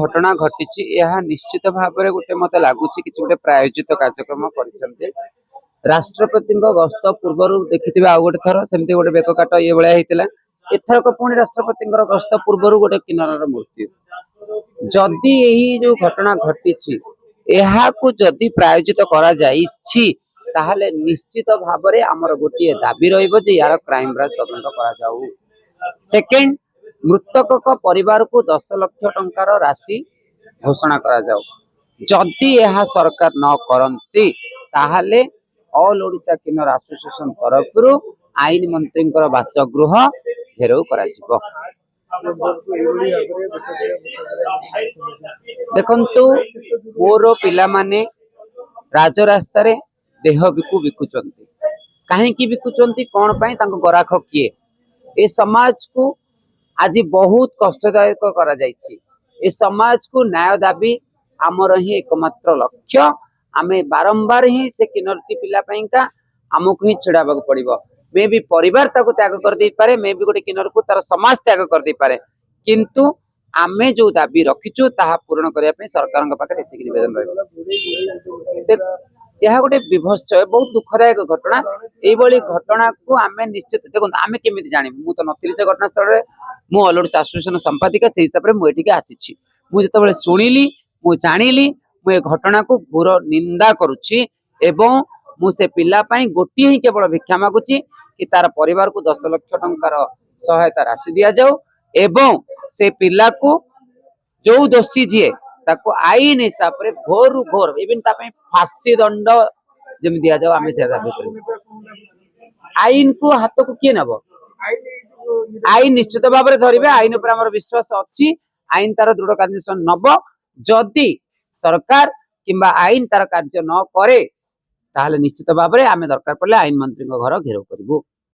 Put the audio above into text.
घटना घटी निश्चित भाव में गोटे मत लगुच कि गोटे प्रायोजित कार्यक्रम कर राष्ट्रपति गस्त पूर्व देखि आउ गोटे थर सेमती गोटे बेक काट ये भाया होता एथरक पुणी राष्ट्रपति गस्त पूर्व गोटे किन्नर मृत्यु जदि यही जो घटना घटी जदि प्रायोजित करा ताहले निश्चित भाव में आमर गोटे दाबी रही यार क्राइम ब्रांच तदंत करा सेकेंड मृतक परिवार को 10 लाख टंकार राशि घोषणा करा जाऊ जदि यह सरकार न करती ताहले ऑल ओडिशा किन्नर एसोसिएशन तरफ आईन मंत्री बासगृह घेराव करा जिवो। देखंतु मोर पिला माने राजरास्ता रे देह बिकुचंती कहीं बिकुचंती कौन पाई तांको गराख किए ए समाज को आज बहुत कष्टदायक करा जायछि ए समाज को न्याय दाबी आमर ही एकमात्र लक्ष्य आमे बारंबार ही से किन्नरती पिला पाइंका आमको ही छिड़ाबा पड़िबो मे भी परिवार ताको त्याग कर दे पारे मे भी गोटे किन्नर को तार समाज त्याग कर दे पारे किंतु आमे जो दाबी रखिचु ताहा पूर्ण करिया पे सरकार पाखे एतिक निवेदन रहिबो। यह गोटे विभत्स बहुत दुखदायक घटना ये घटना को आमे निश्चित देखो आमे केमिति जानिबु मु तो नथिली से घटनास्थल रे मु ऑल ओडिशा एसोसिएशन संपादिका से हिसाब रे मु एटिके आसीछि मु जतबेले सुनिली मु जानिली मु ए घटना को घोर निंदा करूछि एवं मु से पिला पाई गोटी ही केवल भिक्षा मागुछि कि तार परिवार को 10 लाख टंकार सहायता राशि दिया जाऊ एवं से पिला को जो दोषी जीए ताको आईन हिसाब रे घोर घोर इवन ता फांसी दंड जमी दिया जाओ आमे से दाबी करू आईन को हाथ को किए नब आईन निश्चित भाव में धरिबे आईन पर हमर विश्वास अछि आईन तार दृढ़ कार्यान्वयन नब जदि सरकार किंबा आईन तार कार्य न करे ताहले निश्चित भाव में आमे दरकार पड़ले आईन मंत्री घर घेराव करिबो।